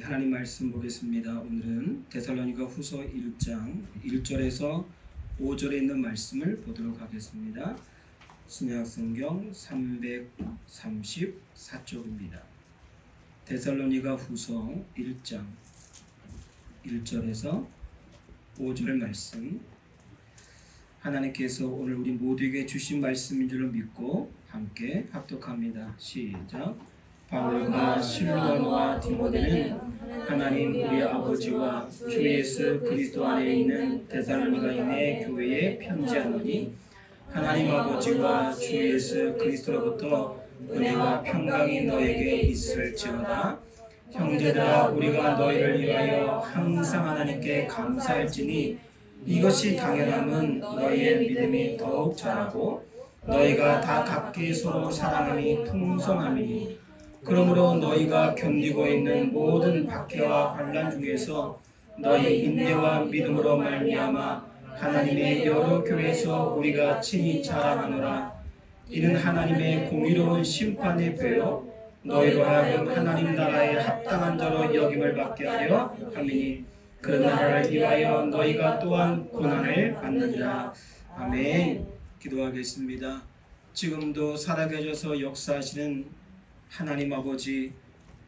하나님 말씀 보겠습니다. 오늘은 데살로니가 후서 1장 1절에서 5절에 있는 말씀을 보도록 하겠습니다. 신약성경 334쪽입니다. 데살로니가 후서 1장 1절에서 5절 말씀, 하나님께서 오늘 우리 모두에게 주신 말씀인 줄로 믿고 함께 합독합니다. 시작. 바울과 실로아노와 디모데는 하나님 우리 아버지와 주 예수 그리스도 안에 있는 데살로니가인의 교회에 편지하노니, 하나님 아버지와 주 예수 그리스도로부터 은혜와 평강이 너에게 있을지어다. 형제들아, 우리가 너희를 위하여 항상 하나님께 감사할지니 이것이 당연함은 너희의 믿음이 더욱 자라고 너희가 다 각기 서로 사랑함이 풍성함이니, 그러므로 너희가 견디고 있는 모든 박해와 환난 중에서 너희 인내와 믿음으로 말미암아 하나님의 여러 교회에서 우리가 친히 자랑하노라. 이는 하나님의 공의로운 심판의 배요 너희로 하여금 하나님 나라에 합당한 자로 여김을 받게 하려 함이니, 그 나라를 위하여 너희가 또한 고난을 받느니라. 아멘. 기도하겠습니다. 지금도 살아계셔서 역사하시는 하나님 아버지,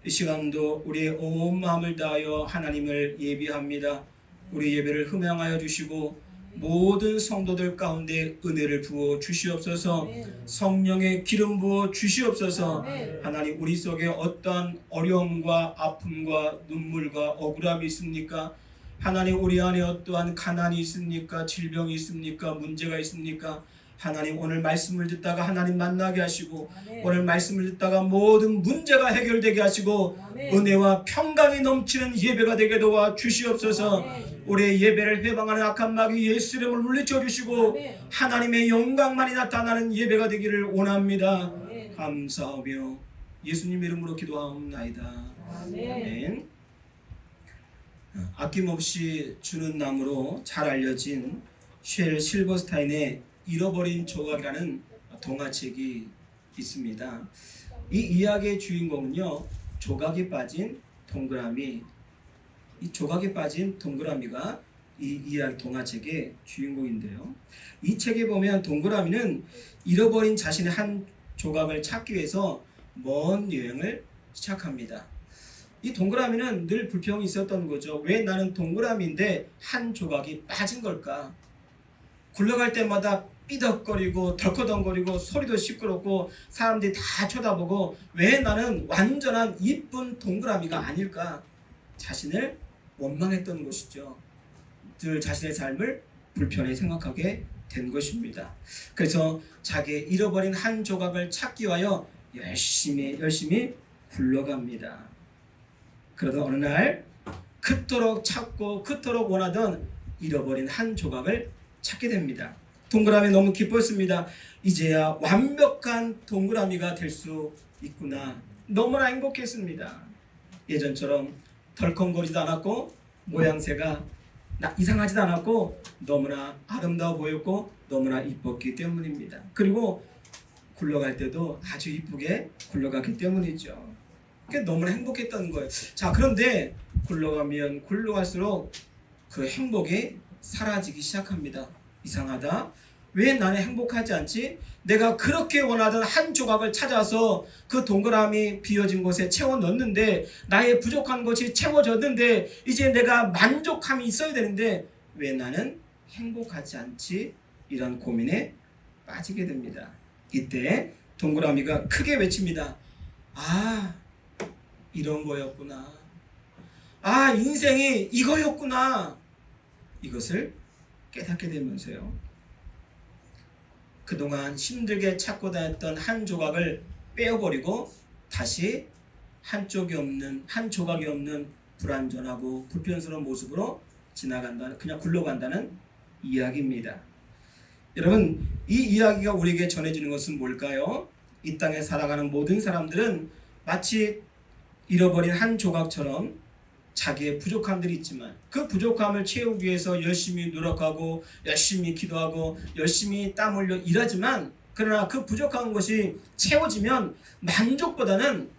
이 시간도 우리의 온 마음을 다하여 하나님을 예비합니다. 우리 예배를 흠양하여 주시고 모든 성도들 가운데 은혜를 부어 주시옵소서. 성령의 기름 부어 주시옵소서. 하나님, 우리 속에 어떠한 어려움과 아픔과 눈물과 억울함이 있습니까? 하나님, 우리 안에 어떠한 가난이 있습니까? 질병이 있습니까? 문제가 있습니까? 하나님, 오늘 말씀을 듣다가 하나님 만나게 하시고, 오늘 말씀을 듣다가 모든 문제가 해결되게 하시고, 은혜와 평강이 넘치는 예배가 되게 도와 주시옵소서. 우리의 예배를 해방하는 악한 마귀 예수 이름을 물리쳐 주시고 하나님의 영광만이 나타나는 예배가 되기를 원합니다. 감사하며 예수님 이름으로 기도하옵나이다. 아멘. 아낌없이 주는 나무로 잘 알려진 쉘 실버스타인의 잃어버린 조각이라는 동화책이 있습니다. 이 이야기의 주인공은요, 조각이 빠진 동그라미, 이 조각이 빠진 동그라미가 이 이야기 동화책의 주인공인데요. 이 책에 보면 동그라미는 잃어버린 자신의 한 조각을 찾기 위해서 먼 여행을 시작합니다. 이 동그라미는 늘 불평이 있었던 거죠. 왜 나는 동그라미인데 한 조각이 빠진 걸까? 굴러갈 때마다 삐덕거리고 덜커덩거리고 소리도 시끄럽고 사람들이 다 쳐다보고 왜 나는 완전한 이쁜 동그라미가 아닐까? 자신을 원망했던 것이죠. 늘 자신의 삶을 불편히 생각하게 된 것입니다. 그래서 자기의 잃어버린 한 조각을 찾기 위하여 열심히 굴러갑니다. 그러다 어느 날 그토록 찾고 그토록 원하던 잃어버린 한 조각을 찾게 됩니다. 동그라미 너무 기뻤습니다. 이제야 완벽한 동그라미가 될 수 있구나. 너무나 행복했습니다. 예전처럼 덜컹거리지도 않았고 모양새가 이상하지도 않았고 너무나 아름다워 보였고 너무나 이뻤기 때문입니다. 그리고 굴러갈 때도 아주 이쁘게 굴러갔기 때문이죠. 너무나 행복했다는 거예요. 자, 그런데 굴러가면 굴러갈수록 그 행복이 사라지기 시작합니다. 이상하다. 왜 나는 행복하지 않지? 내가 그렇게 원하던 한 조각을 찾아서 그 동그라미 비어진 곳에 채워 넣었는데, 나의 부족한 것이 채워졌는데 이제 내가 만족함이 있어야 되는데 왜 나는 행복하지 않지? 이런 고민에 빠지게 됩니다. 이때 동그라미가 크게 외칩니다. 아, 이런 거였구나. 아, 인생이 이거였구나. 이것을 깨닫게 되면서요, 그동안 힘들게 찾고 다녔던 한 조각을 빼어버리고 다시 한 조각이 없는 불완전하고 불편스러운 모습으로 지나간다는, 그냥 굴러간다는 이야기입니다. 여러분, 이 이야기가 우리에게 전해지는 것은 뭘까요? 이 땅에 살아가는 모든 사람들은 마치 잃어버린 한 조각처럼 자기의 부족함들이 있지만 그 부족함을 채우기 위해서 열심히 노력하고 열심히 기도하고 열심히 땀 흘려 일하지만, 그러나 그 부족한 것이 채워지면 만족보다는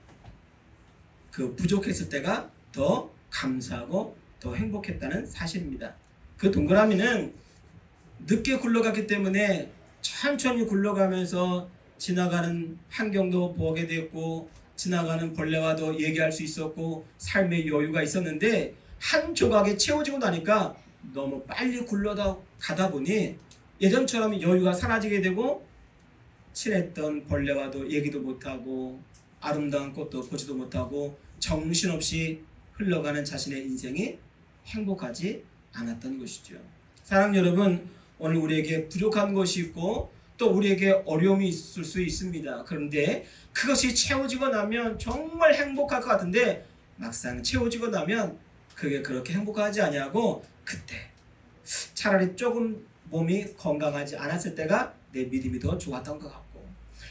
그 부족했을 때가 더 감사하고 더 행복했다는 사실입니다. 그 동그라미는 늦게 굴러갔기 때문에 천천히 굴러가면서 지나가는 환경도 보게 됐고 지나가는 벌레와도 얘기할 수 있었고 삶의 여유가 있었는데 한 조각에 채워지고 나니까 너무 빨리 굴러가다 보니 예전처럼 여유가 사라지게 되고 친했던 벌레와도 얘기도 못하고 아름다운 꽃도 보지도 못하고 정신없이 흘러가는 자신의 인생이 행복하지 않았던 것이죠. 사랑하는 여러분, 오늘 우리에게 부족한 것이 있고 또 우리에게 어려움이 있을 수 있습니다. 그런데 그것이 채워지고 나면 정말 행복할 것 같은데 막상 채워지고 나면 그게 그렇게 행복하지 아니하고 그때 차라리 조금 몸이 건강하지 않았을 때가 내 믿음이 더 좋았던 것 같고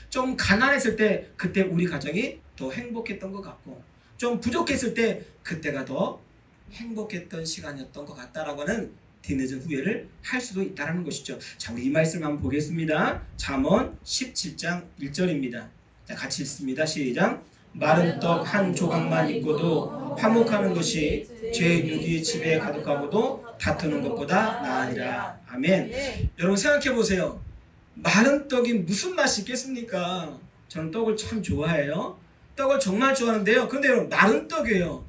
좀 가난했을 때 그때 우리 가정이 더 행복했던 것 같고 좀 부족했을 때 그때가 더 행복했던 시간이었던 것 같다라고 하는 뒤늦은 후회를 할 수도 있다는 것이죠. 자, 우리 이 말씀 한번 보겠습니다. 잠언 17장 1절입니다. 자, 같이 읽습니다. 시작. 마른 떡 한 조각만 있고도 화목하는 것이 제 육이 집에 가득하고도 다투는 것보다 나으니라. 아멘. 여러분 생각해 보세요. 마른 떡이 무슨 맛이 있겠습니까? 저는 떡을 참 좋아해요. 떡을 정말 좋아하는데요. 근데 여러분 마른 떡이에요.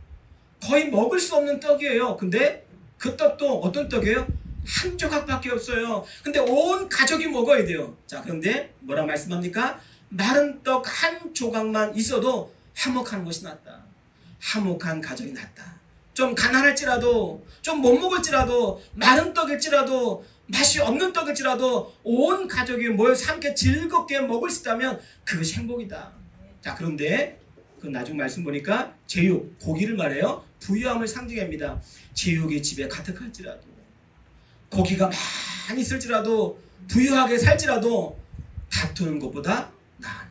거의 먹을 수 없는 떡이에요. 근데 그 떡도 어떤 떡이에요? 한 조각밖에 없어요. 근데 온 가족이 먹어야 돼요. 자, 그런데 뭐라 말씀합니까? 마른 떡 한 조각만 있어도 화목한 것이 낫다. 화목한 가정이 낫다. 좀 가난할지라도 좀 못 먹을지라도 마른 떡일지라도 맛이 없는 떡일지라도 온 가족이 모여서 함께 즐겁게 먹을 수 있다면 그것이 행복이다. 자, 그런데 그 나중 말씀 보니까 제육, 고기를 말해요. 부유함을 상징합니다. 제육이 집에 가득할지라도 고기가 많이 있을지라도 부유하게 살지라도 다투는 것보다 나으니라.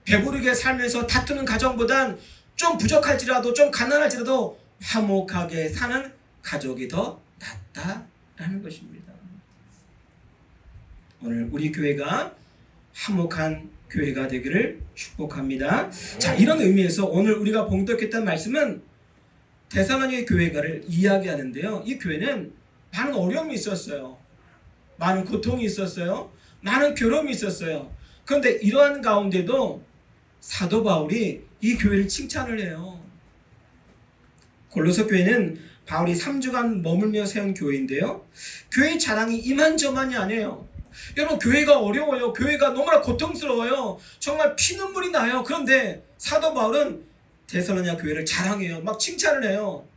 배부르게 살면서 다투는 가정보단 좀 부족할지라도 좀 가난할지라도 화목하게 사는 가족이 더 낫다라는 것입니다. 오늘 우리 교회가 화목한 교회가 되기를 축복합니다. 자, 이런 의미에서 오늘 우리가 봉독했던 말씀은 데살로니가 교회가를 이야기하는데요. 이 교회는 많은 어려움이 있었어요. 많은 고통이 있었어요. 많은 괴로움이 있었어요. 그런데 이러한 가운데도 사도 바울이 이 교회를 칭찬을 해요. 골로새 교회는 바울이 3주간 머물며 세운 교회인데요. 교회의 자랑이 이만저만이 아니에요. 여러분 교회가 어려워요. 교회가 너무나 고통스러워요. 정말 피눈물이 나요. 그런데 사도 바울은 데살로니가 교회를 자랑해요. 막 칭찬을 해요.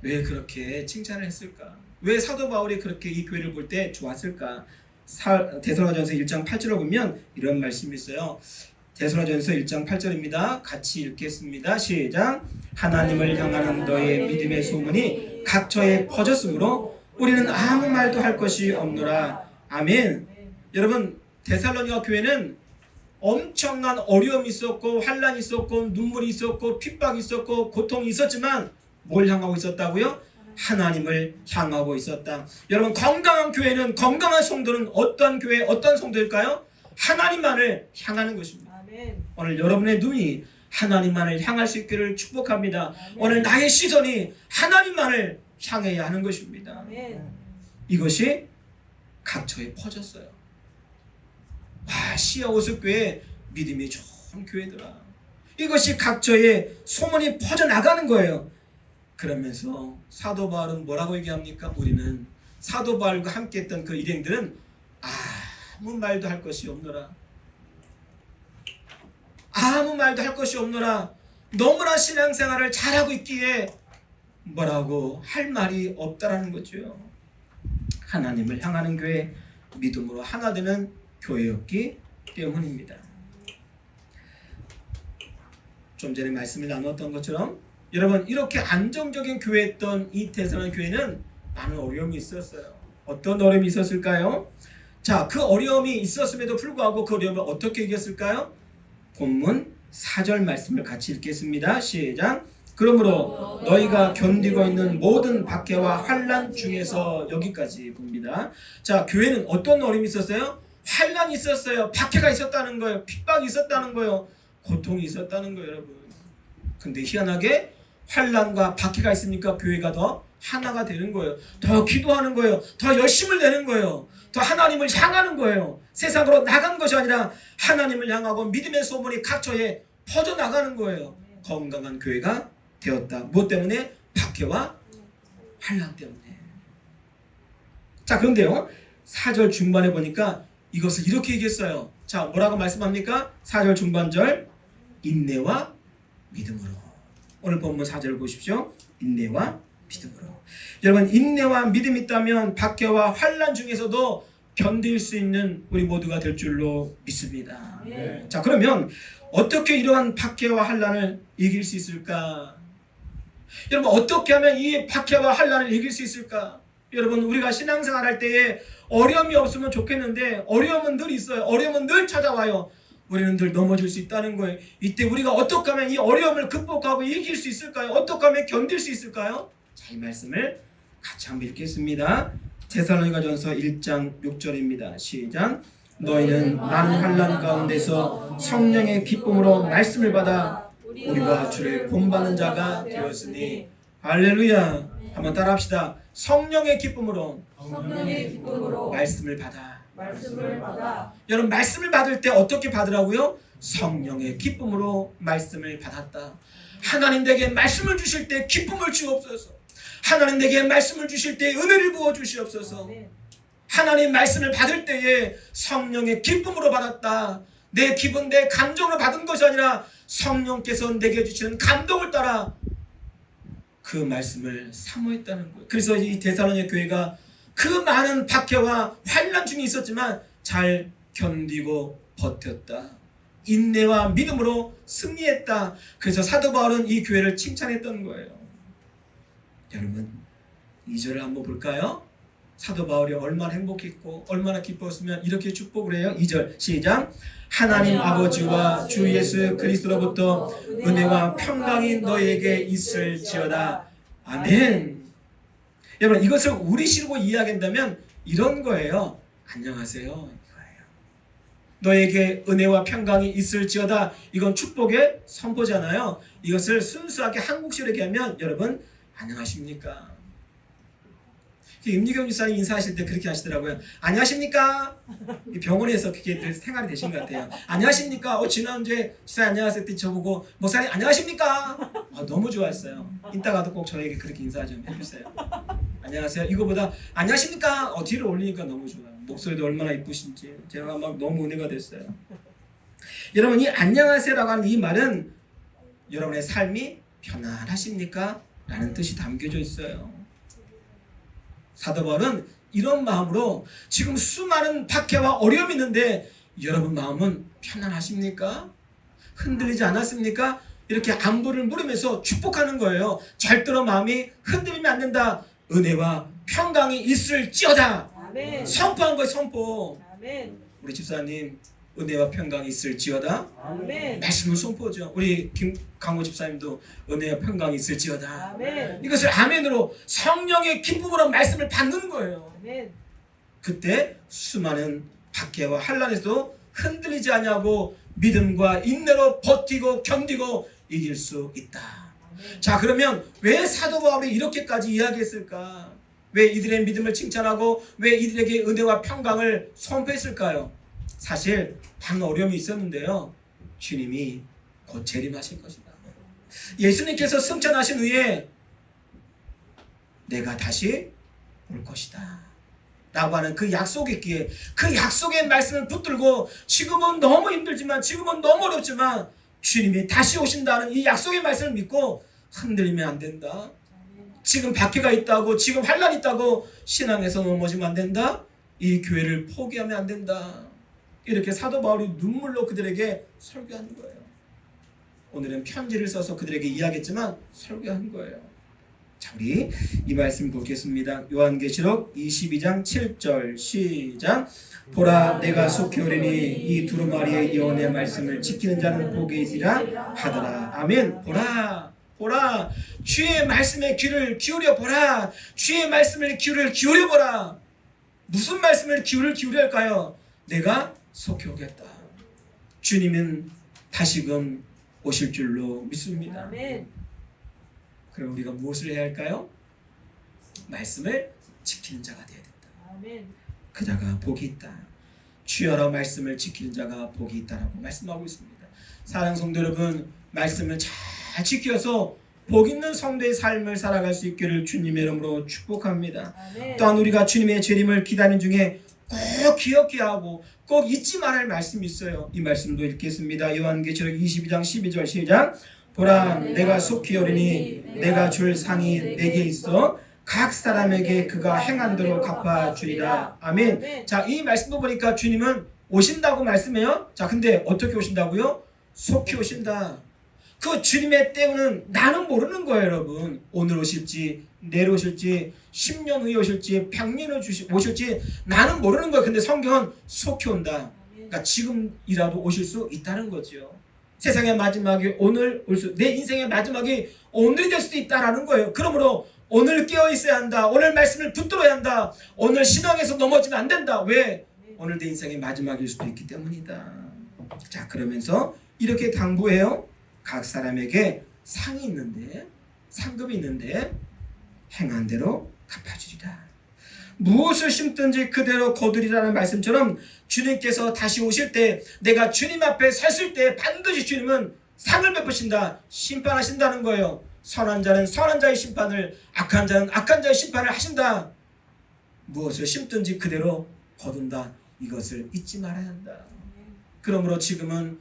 왜 그렇게 칭찬을 했을까? 왜 사도 바울이 그렇게 이 교회를 볼 때 좋았을까? 데살로니가전서 1장 8절을 보면 이런 말씀이 있어요. 데살로니가전서 1장 8절입니다. 같이 읽겠습니다. 시작. 하나님을 향하는 너의 믿음의 소문이 각처에 퍼졌으므로 우리는 아무 말도 할 것이 없노라. 아멘. 여러분 데살로니가 교회는 엄청난 어려움이 있었고 환란이 있었고 눈물이 있었고 핍박이 있었고 고통이 있었지만 뭘 향하고 있었다고요? 하나님을 향하고 있었다. 여러분 건강한 교회는 건강한 성도는 어떤 교회 어떤 성도일까요? 하나님만을 향하는 것입니다. 아멘. 오늘 여러분의 눈이 하나님만을 향할 수 있기를 축복합니다. 아멘. 오늘 나의 시선이 하나님만을 향해야 하는 것입니다. 아멘. 이것이 각처에 퍼졌어요. 와, 시아오스교회 믿음이 좋은 교회더라. 이것이 각처에 소문이 퍼져나가는 거예요. 그러면서 사도 바울은 뭐라고 얘기합니까? 우리는 사도 바울과 함께 했던 그 일행들은 아무 말도 할 것이 없노라. 아무 말도 할 것이 없노라. 너무나 신앙생활을 잘하고 있기에 뭐라고 할 말이 없다라는 거죠. 하나님을 향하는 교회, 믿음으로 하나 되는 교회였기 때문입니다. 좀 전에 말씀을 나눴던 것처럼 여러분 이렇게 안정적인 교회였던 이 데살로니가 교회는 많은 어려움이 있었어요. 어떤 어려움이 있었을까요? 자, 그 어려움이 있었음에도 불구하고 그 어려움을 어떻게 이겼을까요? 본문 4절 말씀을 같이 읽겠습니다. 시작. 그러므로 너희가 견디고 있는 모든 박해와 환난 중에서 여기까지 봅니다. 자, 교회는 어떤 어려움이 있었어요? 환난이 있었어요. 박해가 있었다는 거예요. 핍박이 있었다는 거예요. 고통이 있었다는 거예요, 여러분. 근데 희한하게 환난과 박해가 있으니까 교회가 더 하나가 되는 거예요. 더 기도하는 거예요. 더 열심을 내는 거예요. 더 하나님을 향하는 거예요. 세상으로 나간 것이 아니라 하나님을 향하고 믿음의 소문이 각처에 퍼져나가는 거예요. 건강한 교회가 되었다. 무엇 때문에? 박해와 환난 때문에. 자, 그런데요, 4절 중반에 보니까 이것을 이렇게 얘기했어요. 자, 뭐라고 말씀합니까? 4절 중반절, 인내와 믿음으로. 오늘 본문 4절을 보십시오. 인내와 믿음으로. 여러분, 인내와 믿음이 있다면 박해와 환난 중에서도 견딜 수 있는 우리 모두가 될 줄로 믿습니다. 네. 자, 그러면 어떻게 이러한 박해와 환난을 이길 수 있을까? 여러분, 어떻게 하면 이 박해와 환난을 이길 수 있을까? 여러분, 우리가 신앙생활 할 때에 어려움이 없으면 좋겠는데 어려움은 늘 있어요. 어려움은 늘 찾아와요. 우리는 늘 넘어질 수 있다는 거예요. 이때 우리가 어떻게 하면 이 어려움을 극복하고 이길 수 있을까요? 어떻게 하면 견딜 수 있을까요? 자, 이 말씀을 같이 한번 읽겠습니다. 데살로니가전서 1장 6절입니다. 시작. 너희는 많은 환난 가운데서 성령의 기쁨으로 말씀을 받아 우리가 주를 본받는 자가 되었으니. 할렐루야. 한번 따라합시다. 성령의 기쁨으로 말씀을 받아. 여러분, 말씀을 받을 때 어떻게 받으라고요? 성령의 기쁨으로 말씀을 받았다. 하나님 내게 말씀을 주실 때 기쁨을 주옵소서. 하나님 내게 말씀을 주실 때 은혜를 부어 주시옵소서. 하나님 말씀을 받을 때에 성령의 기쁨으로 받았다. 내 기분, 내 감정으로 받은 것이 아니라 성령께서 내게 주시는 감동을 따라 그 말씀을 사모했다는 거예요. 그래서 이 데살로니가 교회가 그 많은 박해와 환난 중에 있었지만 잘 견디고 버텼다. 인내와 믿음으로 승리했다. 그래서 사도 바울은 이 교회를 칭찬했던 거예요. 여러분, 2절을 한번 볼까요? 사도 바울이 얼마나 행복했고 얼마나 기뻤으면 이렇게 축복을 해요. 2절 시작. 하나님 아버지와 주 예수 그리스도로부터 은혜와 평강이 너에게 있을지어다. 아멘. 여러분, 이것을 우리식으로 이야기한다면 이런 거예요. 안녕하세요, 이거예요. 너에게 은혜와 평강이 있을지어다. 이건 축복의 선포잖아요. 이것을 순수하게 한국식으로 얘기하면 여러분, 안녕하십니까? 임리경 집사님 인사하실 때 그렇게 하시더라고요. 안녕하십니까? 병원에서 그게 생활이 되신 것 같아요. 안녕하십니까? 지난주에 집사님 안녕하세요 했더니 저보고 목사님 안녕하십니까? 너무 좋았어요. 이따가도 꼭 저에게 그렇게 인사 좀 해주세요. 안녕하세요. 이거보다 안녕하십니까? 뒤를 올리니까 너무 좋아요. 목소리도 얼마나 이쁘신지 제가 막 너무 은혜가 됐어요. 여러분, 이 안녕하세요라고 하는 이 말은 여러분의 삶이 편안하십니까? 라는 뜻이 담겨져 있어요. 사도 바울은 이런 마음으로 지금 수많은 박해와 어려움이 있는데 여러분 마음은 편안하십니까? 흔들리지 않았습니까? 이렇게 안부를 물으면서 축복하는 거예요. 절대로 마음이 흔들리면 안 된다. 은혜와 평강이 있을지어다. 아멘. 선포한 거예요. 선포. 아멘. 우리 집사님 은혜와 평강이 있을지어다. 아멘. 말씀은 선포죠. 우리 김강호 집사님도 은혜와 평강이 있을지어다. 아멘. 이것을 아멘으로 성령의 기쁨으로 말씀을 받는 거예요. 아멘. 그때 수많은 박해와 환난에서도 흔들리지 않냐고 믿음과 인내로 버티고 견디고 이길 수 있다. 아멘. 자, 그러면 왜 사도 바울이 이렇게까지 이야기했을까? 왜 이들의 믿음을 칭찬하고 왜 이들에게 은혜와 평강을 선포했을까요? 사실 단 어려움이 있었는데요, 주님이 곧 재림하실 것이다. 예수님께서 승천하신 후에 내가 다시 올 것이다 라고 하는 그 약속이 있기에 그 약속의 말씀을 붙들고 지금은 너무 힘들지만, 지금은 너무 어렵지만 주님이 다시 오신다는 이 약속의 말씀을 믿고 흔들리면 안 된다. 지금 박해가 있다고, 지금 환난이 있다고 신앙에서 넘어지면 안 된다. 이 교회를 포기하면 안 된다. 이렇게 사도 바울이 눈물로 그들에게 설교한 거예요. 오늘은 편지를 써서 그들에게 이야기했지만 설교한 거예요. 자, 우리 이 말씀 보겠습니다. 요한계시록 22장 7절 시작. 보라, 내가 속히 오리니 이 두루마리의 예언의 말씀을 지키는 자는 복이 있으리라 하더라. 아멘. 보라, 보라, 주의 말씀에 귀를 기울여 보라. 주의 말씀을 귀를 기울여 보라. 무슨 말씀을 기울여야 할까요? 내가 속히 오겠다. 주님은 다시금 오실 줄로 믿습니다. 아멘. 그럼 우리가 무엇을 해야 할까요? 말씀을 지키는 자가 되어야 된다. 아멘. 그 자가 복이 있다. 주여라 말씀을 지키는 자가 복이 있다라고 말씀하고 있습니다. 사랑하는 성도 여러분, 말씀을 잘 지켜서 복 있는 성도의 삶을 살아갈 수 있기를 주님의 이름으로 축복합니다. 아멘. 또한 우리가 주님의 재림을 기다리는 중에 꼭 기억해야 하고 꼭 잊지 말아야 할 말씀이 있어요. 이 말씀도 읽겠습니다. 요한계시록 22장 12절 시작. 보라 내가 속히 오리니 내가 줄 상이 내게 있어 각 사람에게 그가 행한 대로 갚아주리라. 아멘. 자, 이 말씀도 보니까 주님은 오신다고 말씀해요. 자, 근데 어떻게 오신다고요? 속히 오신다. 그 주님의 때는 나는 모르는 거예요, 여러분. 오늘 오실지 내일 오실지 10년 후에 오실지 100년 후에 오실지 나는 모르는 거예요. 근데 성경은 속히 온다. 그러니까 지금이라도 오실 수 있다는 거죠. 세상의 마지막이 오늘 올 수, 내 인생의 마지막이 오늘이 될 수도 있다라는 거예요. 그러므로 오늘 깨어 있어야 한다. 오늘 말씀을 붙들어야 한다. 오늘 신앙에서 넘어지면 안 된다. 왜? 오늘 내 인생의 마지막일 수도 있기 때문이다. 자, 그러면서 이렇게 당부해요. 각 사람에게 상이 있는데, 상급이 있는데 행한 대로 갚아주리라. 무엇을 심든지 그대로 거두리라는 말씀처럼 주님께서 다시 오실 때, 내가 주님 앞에 섰을 때 반드시 주님은 상을 베푸신다. 심판하신다는 거예요. 선한 자는 선한 자의 심판을, 악한 자는 악한 자의 심판을 하신다. 무엇을 심든지 그대로 거둔다. 이것을 잊지 말아야 한다. 그러므로 지금은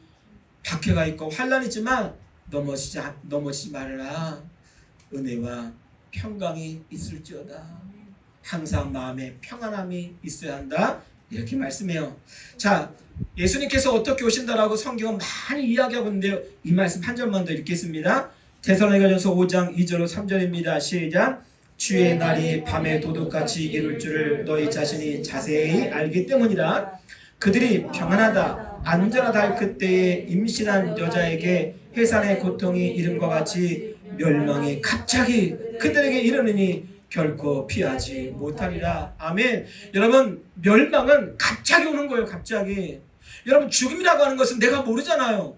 박해가 있고 환란이 있지만 넘어지지 말라. 은혜와 평강이 있을지어다. 항상 마음에 평안함이 있어야 한다. 이렇게 말씀해요. 자, 예수님께서 어떻게 오신다라고 성경은 많이 이야기하고 있는데요. 이 말씀 한 절만 더 읽겠습니다. 데살로니가전서 5장 2절로 3절입니다. 시작. 주의 날이 밤에 도둑같이 이룰 줄을 너희 자신이 자세히 알기 때문이라. 그들이 평안하다 안전하다 할 그때에 임신한 여자에게 해산의 고통이 이름과 같이 멸망이 갑자기 그들에게 이르느니 결코 피하지 못하리라. 아멘. 여러분, 멸망은 갑자기 오는 거예요. 갑자기. 여러분, 죽음이라고 하는 것은 내가 모르잖아요.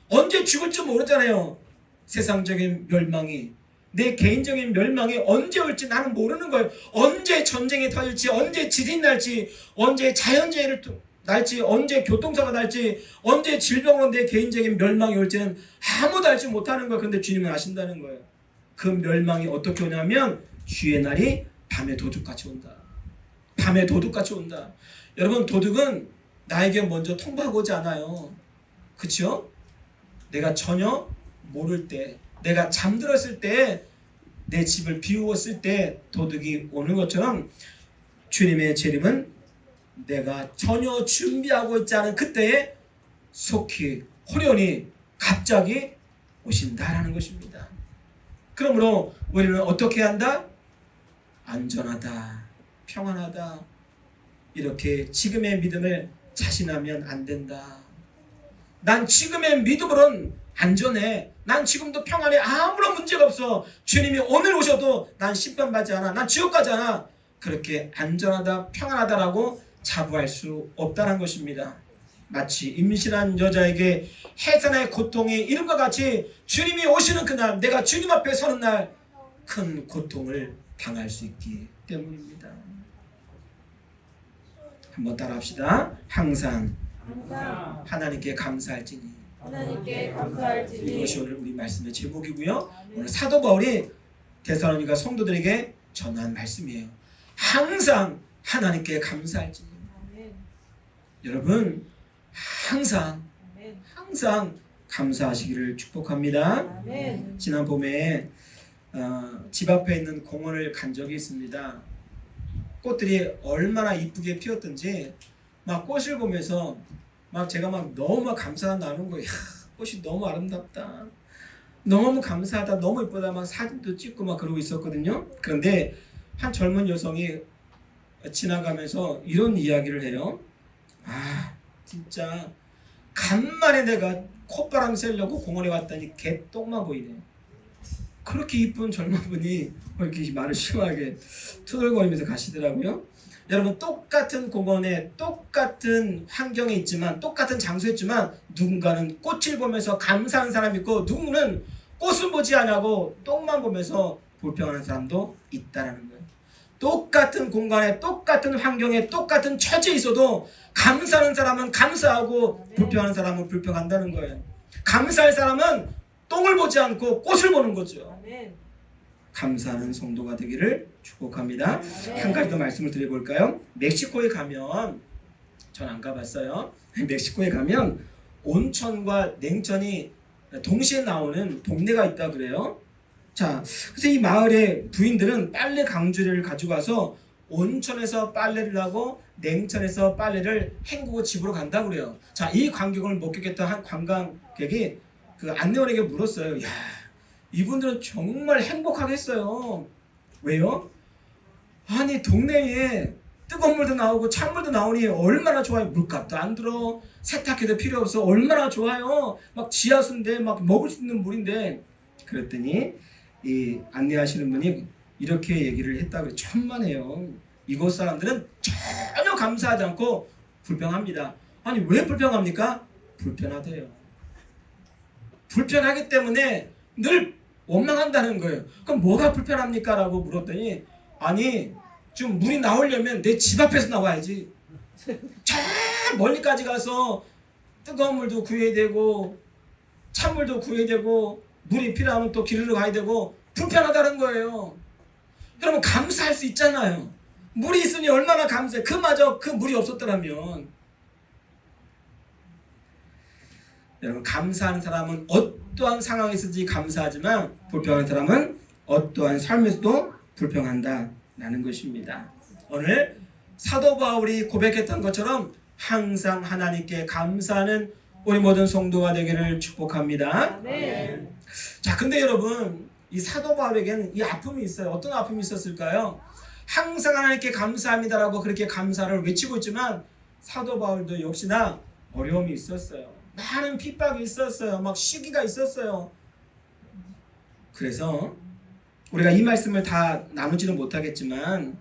언제 죽을지 모르잖아요. 세상적인 멸망이, 내 개인적인 멸망이 언제 올지 나는 모르는 거예요. 언제 전쟁이 터질지, 언제 지진이 날지, 언제 자연재해를 날지, 언제 교통사고가 날지, 언제 질병으로 내 개인적인 멸망이 올지는 아무도 알지 못하는 거예요. 그런데 주님은 아신다는 거예요. 그 멸망이 어떻게 오냐면 주의 날이 밤에 도둑같이 온다. 밤에 도둑같이 온다. 여러분, 도둑은 나에게 먼저 통보하고 오지 않아요. 그렇죠? 내가 전혀 모를 때, 내가 잠들었을 때, 내 집을 비우었을 때 도둑이 오는 것처럼 주님의 재림은 내가 전혀 준비하고 있지 않은 그때에 속히 호련히 갑자기 오신다라는 것입니다. 그러므로 우리는 어떻게 한다? 안전하다, 평안하다, 이렇게 지금의 믿음을 자신하면 안 된다. 난 지금의 믿음으로는 안전해. 난 지금도 평안해. 아무런 문제가 없어. 주님이 오늘 오셔도 난 심판받지 않아. 난 지옥 가지 않아. 그렇게 안전하다, 평안하다라고 자부할 수 없다는 것입니다. 마치 임신한 여자에게 해산의 고통이 이름과 같이 주님이 오시는 그날, 내가 주님 앞에 서는 날 큰 고통을 당할 수 있기 때문입니다. 한번 따라합시다. 항상 하나님께 감사할지니. 하나님께 감사할지니. 이것이 오늘 우리 말씀의 제목이고요. 오늘 사도 바울이 데살로니가 성도들에게 전한 말씀이에요. 항상 하나님께 감사할지니. 여러분, 항상 감사하시기를 축복합니다. 아멘. 지난 봄에 집 앞에 있는 공원을 간 적이 있습니다. 꽃들이 얼마나 이쁘게 피었던지 막 꽃을 보면서 막 제가 막 너무 감사 나누는 거예요. 꽃이 너무 아름답다, 너무 감사하다, 너무 이쁘다, 막 사진도 찍고 막 그러고 있었거든요. 그런데 한 젊은 여성이 지나가면서 이런 이야기를 해요. 아, 진짜 간만에 내가 콧바람 쐬려고 공원에 왔더니 개똥만 보이네. 그렇게 이쁜 젊은 분이 이렇게 말을 심하게 투덜거리면서 가시더라고요. 여러분, 똑같은 공원에 똑같은 환경에 있지만, 똑같은 장소에 있지만, 누군가는 꽃을 보면서 감사하는 사람이 있고, 누구는 꽃을 보지 않고 똥만 보면서 불평하는 사람도 있다라는 거예요. 똑같은 공간에, 똑같은 환경에, 똑같은 처지에 있어도 감사하는 사람은 감사하고 불평하는 사람은 불평한다는 거예요. 감사할 사람은 똥을 보지 않고 꽃을 보는 거죠. 감사하는 성도가 되기를 축복합니다. 한 가지 더 말씀을 드려볼까요? 멕시코에 가면, 전 안 가봤어요. 멕시코에 가면 온천과 냉천이 동시에 나오는 동네가 있다 그래요. 자, 그래서 이 마을의 부인들은 빨래 강주리를 가지고 와서 온천에서 빨래를 하고 냉천에서 빨래를 헹구고 집으로 간다 그래요. 자, 이 광경을 목격했던 한 관광객이 그 안내원에게 물었어요. 야, 이분들은 정말 행복하겠어요. 왜요? 아니, 동네에 뜨거운 물도 나오고 찬물도 나오니 얼마나 좋아요. 물값도 안 들어, 세탁기도 필요 없어, 얼마나 좋아요. 막 지하수인데 막 먹을 수 있는 물인데. 그랬더니 이 안내하시는 분이 이렇게 얘기를 했다고. 천만에요. 이곳 사람들은 전혀 감사하지 않고 불평합니다. 아니, 왜 불평합니까? 불편하대요. 불편하기 때문에 늘 원망한다는 거예요. 그럼 뭐가 불편합니까? 라고 물었더니, 아니, 좀 물이 나오려면 내 집 앞에서 나와야지. 저 멀리까지 가서 뜨거운 물도 구해야 되고 찬물도 구해야 되고 물이 필요하면 또 기르러 가야 되고 불편하다는 거예요. 여러분, 감사할 수 있잖아요. 물이 있으니 얼마나 감사해. 그마저 그 물이 없었더라면. 여러분, 감사하는 사람은 어떠한 상황에서든지 감사하지만 불평하는 사람은 어떠한 삶에서도 불평한다라는 것입니다. 오늘 사도 바울이 고백했던 것처럼 항상 하나님께 감사하는 우리 모든 성도가 되기를 축복합니다. 아멘. 자, 근데 여러분, 이 사도 바울에게는 이 아픔이 있어요. 어떤 아픔이 있었을까요? 항상 하나님께 감사합니다라고 그렇게 감사를 외치고 있지만 사도 바울도 역시나 어려움이 있었어요. 많은 핍박이 있었어요. 막 시기가 있었어요. 그래서 우리가 이 말씀을 다 나누지는 못하겠지만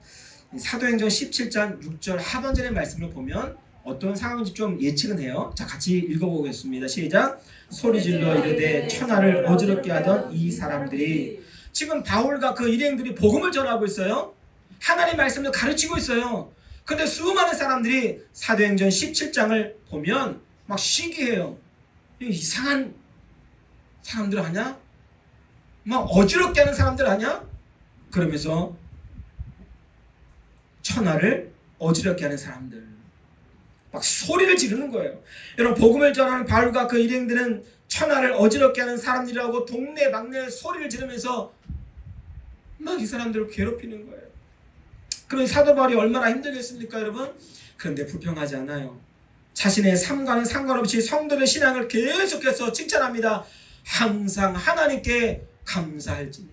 사도행전 17장 6절 하반절의 말씀을 보면 어떤 상황인지 좀 예측은 해요. 자, 같이 읽어보겠습니다. 시작. 소리질러 이르되 천하를 어지럽게 하던 이 사람들이, 지금 바울과 그 일행들이 복음을 전하고 있어요. 하나님의 말씀을 가르치고 있어요. 근데 수많은 사람들이 사도행전 17장을 보면 막 시기해요. 이상한 사람들 아냐? 막 어지럽게 하는 사람들 아냐? 그러면서 천하를 어지럽게 하는 사람들, 막 소리를 지르는 거예요. 여러분, 복음을 전하는 바울과 그 일행들은 천하를 어지럽게 하는 사람들이라고 동네 막내 소리를 지르면서 막 이 사람들을 괴롭히는 거예요. 그럼 사도 바울이 얼마나 힘들겠습니까, 여러분? 그런데 불평하지 않아요. 자신의 삶과는 상관없이 성도의 신앙을 계속해서 칭찬합니다. 항상 하나님께 감사할지니.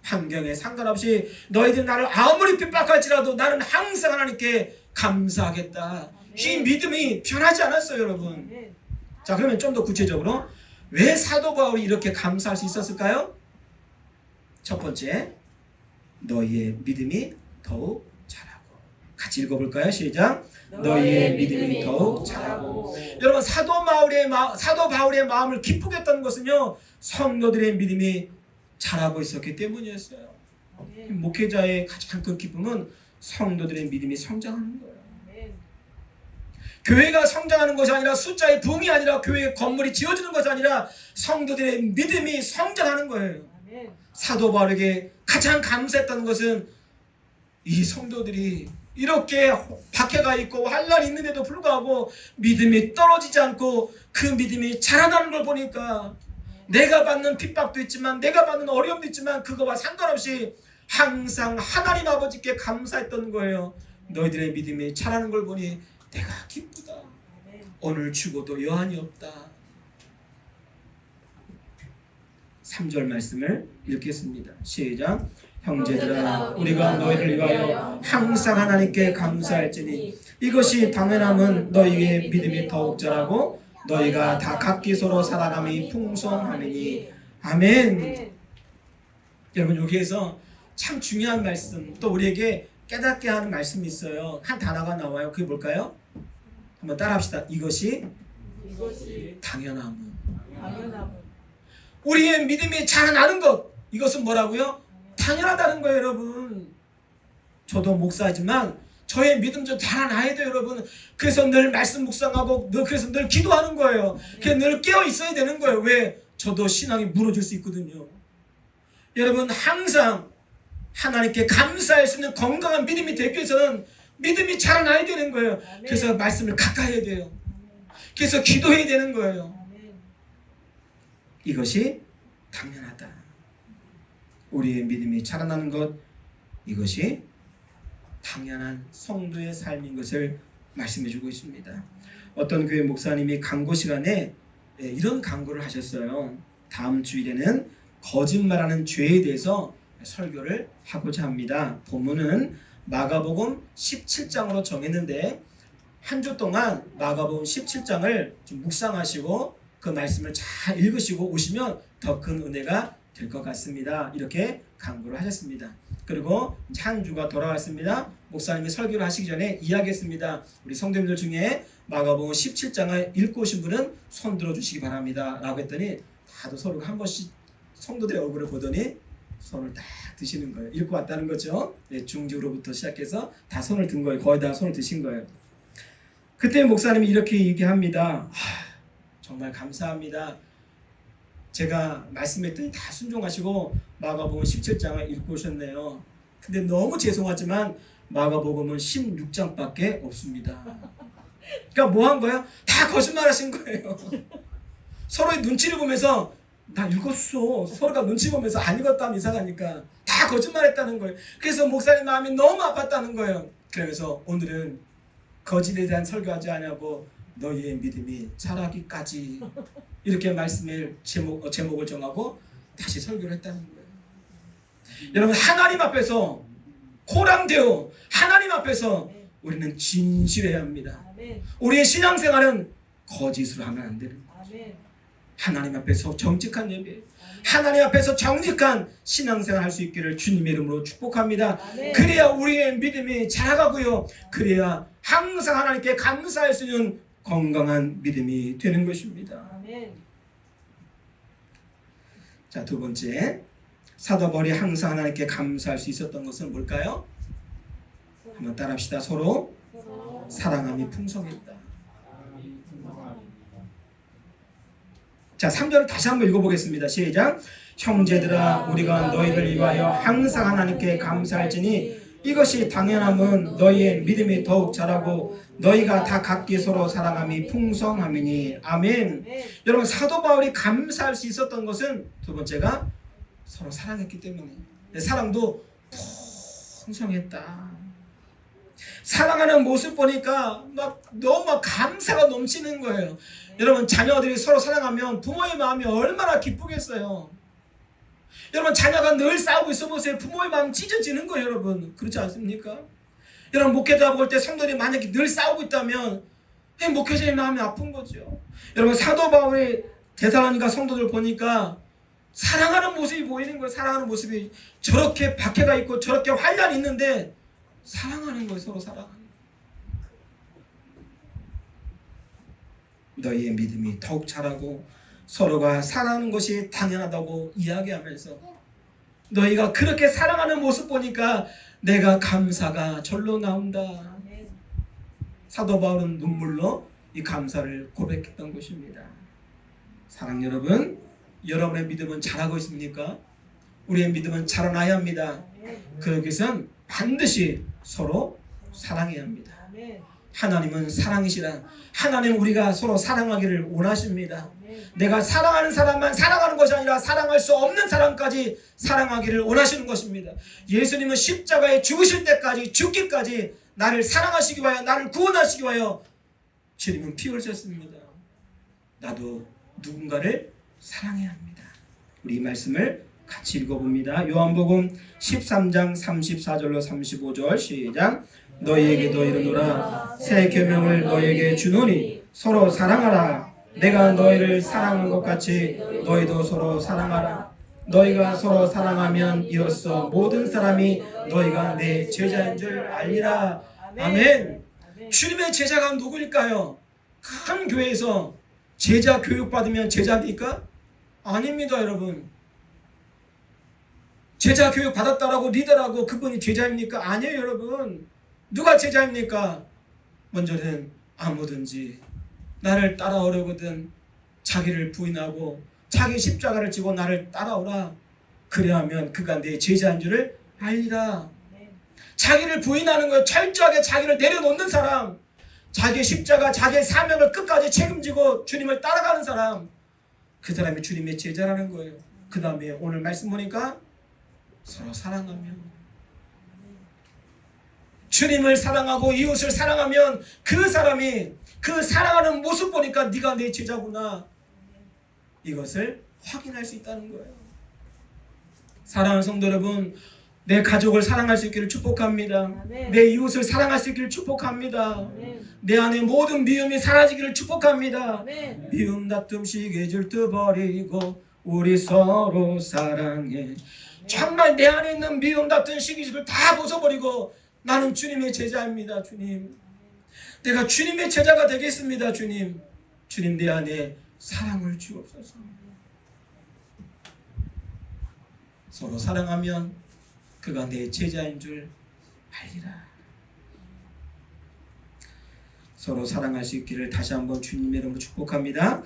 환경에 상관없이 너희들 나를 아무리 핍박할지라도 나는 항상 하나님께 감사하겠다. 이 믿음이 변하지 않았어요, 여러분. 자, 그러면 좀 더 구체적으로 왜 사도 바울이 이렇게 감사할 수 있었을까요? 첫 번째, 너희의 믿음이 더욱 자라고. 같이 읽어볼까요? 시작. 너희의 믿음이 더욱 자라고. 여러분, 사도 바울의 마음을 기쁘게 했던 것은요, 성도들의 믿음이 자라고 있었기 때문이었어요. 목회자의 가장 큰 기쁨은 성도들의 믿음이 성장하는 거예요. 교회가 성장하는 것이 아니라, 숫자의 붐이 아니라, 교회 건물이 지어지는 것이 아니라 성도들의 믿음이 성장하는 거예요. 사도 바울에게 가장 감사했던 것은 이 성도들이 이렇게 박해가 있고 환란이 있는데도 불구하고 믿음이 떨어지지 않고 그 믿음이 자라나는 걸 보니까, 내가 받는 핍박도 있지만 내가 받는 어려움도 있지만 그거와 상관없이 항상 하나님 아버지께 감사했던 거예요. 너희들의 믿음이 자라는 걸 보니 내가 기쁘다. 오늘 죽어도 여한이 없다. 3절 말씀을 읽겠습니다. 시작. 형제들아, 우리가 너희를 위하여 항상 하나님께 감사할지니 이것이 당연함은 너희의 믿음이 더욱 자라고 너희가 다 각기 서로 살아감이 풍성함이니 아멘. 아멘. 여러분 여기에서 참 중요한 말씀, 또 우리에게 깨닫게 하는 말씀이 있어요. 한 단어가 나와요. 그게 뭘까요? 한번 따라합시다. 이것이 이것이 당연함은. 당연함은 우리의 믿음이 자라나는 것, 이것은 뭐라고요? 당연하다는 거예요, 여러분. 저도 목사지만 저의 믿음도 자라나야 돼요, 여러분. 그래서 늘 말씀 묵상하고 그래서 늘 기도하는 거예요. 그래서 늘 깨어 있어야 되는 거예요. 왜? 저도 신앙이 무너질 수 있거든요. 여러분 항상 하나님께 감사할 수 있는 건강한 믿음이 되기 위해서는 믿음이 자라나야 되는 거예요. 그래서 말씀을 가까이 해야 돼요. 그래서 기도해야 되는 거예요. 아멘. 이것이 당연하다. 우리의 믿음이 자라나는 것, 이것이 당연한 성도의 삶인 것을 말씀해 주고 있습니다. 어떤 교회 목사님이 강고 시간에 이런 강고를 하셨어요. 다음 주일에는 거짓말하는 죄에 대해서 설교를 하고자 합니다. 본문은 마가복음 17장으로 정했는데 한 주 동안 마가복음 17장을 좀 묵상하시고 그 말씀을 잘 읽으시고 오시면 더 큰 은혜가 될 것 같습니다. 이렇게 강구를 하셨습니다. 그리고 한 주가 돌아왔습니다. 목사님이 설교를 하시기 전에 이야기했습니다. 우리 성도님들 중에 마가복음 17장을 읽고 오신 분은 손 들어주시기 바랍니다. 라고 했더니 다들 서로 한 번씩 성도들의 얼굴을 보더니 손을 딱 드시는 거예요. 읽고 왔다는 거죠. 네, 중직으로부터 시작해서 다 손을 든 거예요. 거의 다 손을 드신 거예요. 그때 목사님이 이렇게 얘기합니다. 정말 감사합니다. 제가 말씀했더니 다 순종하시고 마가복음 17장을 읽고 오셨네요. 근데 너무 죄송하지만 마가복음은 16장밖에 없습니다. 그러니까 뭐 한 거예요? 다 거짓말 하신 거예요. 서로의 눈치를 보면서 나 읽었어. 서로가 눈치 보면서 안 읽었다 하면 이상하니까 다 거짓말했다는 거예요. 그래서 목사님 마음이 너무 아팠다는 거예요. 그래서 오늘은 거짓에 대한 설교하지 않냐고 너희의 믿음이 자라기까지 이렇게 말씀을 제목을 정하고 다시 설교를 했다는 거예요. 여러분 하나님 앞에서 코랑되어 하나님 앞에서 우리는 진실해야 합니다. 아멘. 우리의 신앙생활은 거짓으로 하면 안 되는 거예요. 아멘. 하나님 앞에서 정직한 예배, 하나님 앞에서 정직한 신앙생활 할 수 있기를 주님의 이름으로 축복합니다. 아멘. 그래야 우리의 믿음이 자라가고요. 그래야 항상 하나님께 감사할 수 있는 건강한 믿음이 되는 것입니다. 아멘. 자, 두 번째, 사도 바울이 항상 하나님께 감사할 수 있었던 것은 뭘까요? 한번 따라합시다. 서로 사랑함이 풍성했다. 자, 3절을 다시 한번 읽어보겠습니다. 시작. 형제들아 우리가 너희를 위하여 항상 하나님께 감사할지니 이것이 당연함은 너희의 믿음이 더욱 자라고 너희가 다 각기 서로 사랑함이 풍성함이니. 아멘. 여러분 사도 바울이 감사할 수 있었던 것은 두 번째가 서로 사랑했기 때문에 사랑도 풍성했다. 사랑하는 모습 보니까 너무 감사가 넘치는 거예요. 여러분 자녀들이 서로 사랑하면 부모의 마음이 얼마나 기쁘겠어요. 여러분 자녀가 늘 싸우고 있어 보세요. 부모의 마음 찢어지는 거예요. 여러분 그렇지 않습니까? 여러분 목회자 볼 때 성도들이 만약에 늘 싸우고 있다면 목회자의 마음이 아픈 거죠. 여러분 사도 바울이 데살로니가 성도들 보니까 사랑하는 모습이 보이는 거예요. 사랑하는 모습이 저렇게 박해가 있고 저렇게 환란이 있는데 사랑하는 거예요. 서로 사랑하는 거예요. 너희의 믿음이 더욱 자라고 서로가 사랑하는 것이 당연하다고 이야기하면서 너희가 그렇게 사랑하는 모습 보니까 내가 감사가 절로 나온다. 아멘. 사도 바울은 눈물로 이 감사를 고백했던 것입니다. 사랑 여러분, 여러분의 믿음은 자라고 있습니까? 우리의 믿음은 자라나야 합니다. 그러기 위해서는 반드시 서로 사랑해야 합니다. 아멘. 하나님은 사랑이시라. 하나님 우리가 서로 사랑하기를 원하십니다. 아멘. 내가 사랑하는 사람만 사랑하는 것이 아니라 사랑할 수 없는 사람까지 사랑하기를 원하시는 것입니다. 예수님은 십자가에 죽으실 때까지 죽기까지 나를 사랑하시기 위하여 나를 구원하시기 위하여 주님은 피 흘리셨습니다. 나도 누군가를 사랑해야 합니다. 우리 이 말씀을 같이 읽어봅니다. 요한복음 13장 34절로 35절 시작. 너희에게도 이르노라 새 계명을 너희에게 주노니 서로 사랑하라. 내가 너희를 사랑한 것 같이 너희도 서로 사랑하라. 너희가 서로 사랑하면 이로써 모든 사람이 너희가 내 제자인 줄 알리라. 아멘. 주님의 제자가 누구일까요? 큰 교회에서 제자 교육받으면 제자입니까? 아닙니다, 여러분. 제자 교육 받았다라고 리더라고 그분이 제자입니까? 아니에요, 여러분. 누가 제자입니까? 먼저는 아무든지 나를 따라오려거든 자기를 부인하고 자기 십자가를 지고 나를 따라오라. 그래야면 그가 내 제자인 줄을 알리라. 자기를 부인하는 것, 철저하게 자기를 내려놓는 사람, 자기의 십자가, 자기의 사명을 끝까지 책임지고 주님을 따라가는 사람, 그 사람이 주님의 제자라는 거예요. 그 다음에 오늘 말씀 보니까 서로 사랑하며, 주님을 사랑하고 이웃을 사랑하면 그 사람이 그 사랑하는 모습 보니까 네가 내 제자구나, 이것을 확인할 수 있다는 거예요. 사랑하는 성도 여러분, 내 가족을 사랑할 수 있기를 축복합니다. 내 이웃을 사랑할 수 있기를 축복합니다. 내 안에 모든 미움이 사라지기를 축복합니다. 미움 다툼 시기 질투 버리고 우리 서로 사랑해. 정말 내 안에 있는 미움 다툼 시기 질투를 다 벗어버리고 나는 주님의 제자입니다. 주님, 내가 주님의 제자가 되겠습니다. 주님, 주님 내 안에 사랑을 주옵소서. 서로 사랑하면 그가 내 제자인 줄 알리라. 서로 사랑할 수 있기를 다시 한번 주님의 이름으로 축복합니다.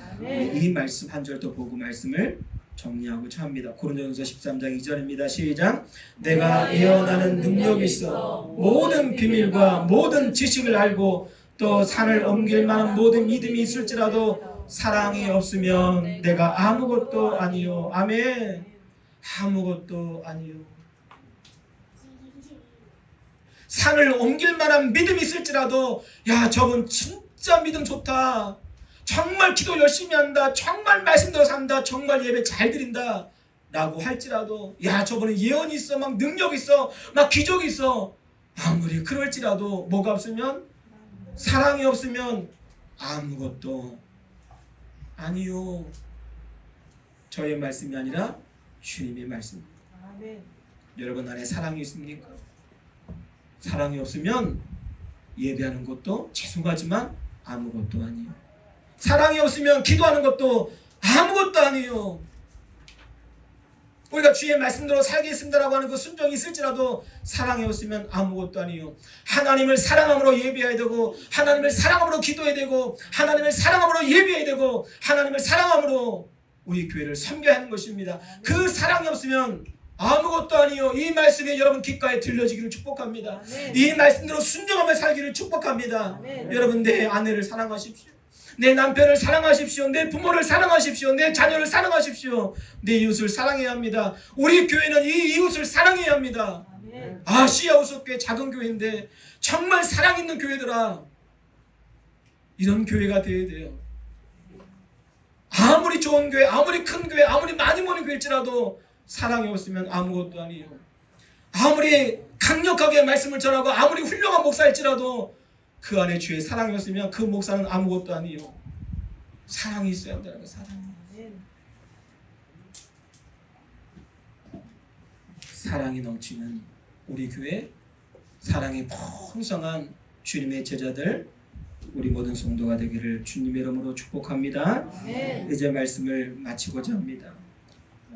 이 말씀 한 절 더 보고 말씀을 정리하고자 합니다. 고린도전서 13장 2절입니다. 시작. 내가 예언하는 능력이 있어 모든 비밀과 모든 지식을 알고 또 산을 옮길 만한 모든 믿음이 있을지라도 사랑이 없으면 내가 아무것도 아니요. 아멘. 아무것도 아니요. 산을 옮길 만한 믿음이 있을지라도, 야, 저분 진짜 믿음 좋다, 정말 기도 열심히 한다, 정말 말씀대로 산다, 정말 예배 잘 드린다 라고 할지라도, 야, 저분은 예언이 있어, 막 능력이 있어, 막 기적이 있어, 아무리 그럴지라도 뭐가 없으면, 사랑이 없으면 아무것도 아니요. 저의 말씀이 아니라 주님의 말씀입니다. 여러분 안에 사랑이 있습니까? 사랑이 없으면 예배하는 것도 죄송하지만 아무것도 아니에요. 사랑이 없으면 기도하는 것도 아무것도 아니에요. 우리가 주의 말씀대로 살겠습니다라고 하는 그 순종이 있을지라도 사랑이 없으면 아무것도 아니에요. 하나님을 사랑함으로 예배해야 되고, 하나님을 사랑함으로 기도해야 되고, 하나님을 사랑함으로 예배해야 되고, 하나님을 사랑함으로 우리 교회를 섬겨야 하는 것입니다. 그 사랑이 없으면 아무것도 아니요. 이 말씀이 여러분 귓가에 들려지기를 축복합니다. 이 말씀대로 순종하며 살기를 축복합니다. 여러분, 내 아내를 사랑하십시오. 내 남편을 사랑하십시오. 내 부모를 사랑하십시오. 내 자녀를 사랑하십시오. 내 이웃을 사랑해야 합니다. 우리 교회는 이 이웃을 사랑해야 합니다. 아시아우스교회 작은 교회인데 정말 사랑 있는 교회더라. 이런 교회가 되어야 돼요. 아무리 좋은 교회, 아무리 큰 교회, 아무리 많이 모는 교회일지라도 사랑이 없으면 아무것도 아니에요. 아무리 강력하게 말씀을 전하고 아무리 훌륭한 목사일지라도 그 안에 주의 사랑이 없으면 그 목사는 아무것도 아니에요. 사랑이 있어야 한다는 거예요. 사랑이 넘치는 우리 교회, 사랑이 풍성한 주님의 제자들, 우리 모든 성도가 되기를 주님의 이름으로 축복합니다. 이제 말씀을 마치고자 합니다.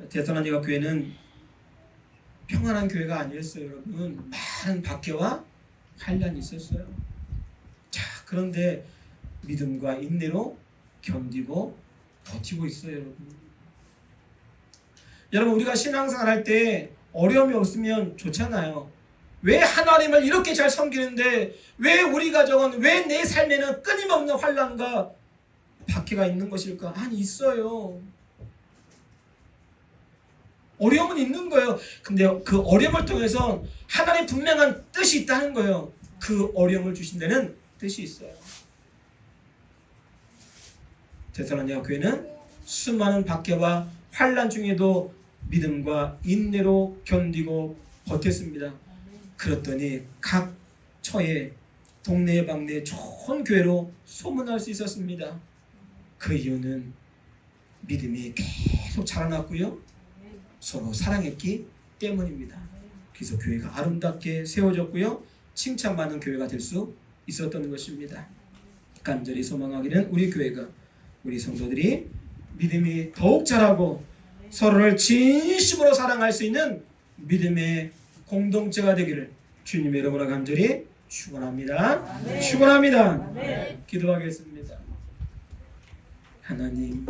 데살로니가 교회는 평안한 교회가 아니었어요. 여러분, 많은 박해와 환난이 있었어요. 자, 그런데 믿음과 인내로 견디고 버티고 있어요. 여러분, 우리가 신앙생활 할 때 어려움이 없으면 좋잖아요. 왜 하나님을 이렇게 잘 섬기는데 왜 우리 가정은, 왜 내 삶에는 끊임없는 환난과 박해가 있는 것일까? 아니, 있어요. 어려움은 있는 거예요. 근데 그 어려움을 통해서 하나님 분명한 뜻이 있다는 거예요. 그 어려움을 주신 데는 뜻이 있어요. 데살로니가 교회는 수많은 박해와 환난 중에도 믿음과 인내로 견디고 버텼습니다. 그랬더니 각 처에 동네 방네 좋은 교회로 소문할 수 있었습니다. 그 이유는 믿음이 계속 자라났고요. 서로 사랑했기 때문입니다. 그래서 교회가 아름답게 세워졌고요. 칭찬받는 교회가 될 수 있었던 것입니다. 간절히 소망하기는 우리 교회가, 우리 성도들이 믿음이 더욱 자라고 서로를 진심으로 사랑할 수 있는 믿음의 공동체가 되기를 주님의 이름으로 간절히 축원합니다. 아멘. 축원합니다. 아멘. 기도하겠습니다. 하나님,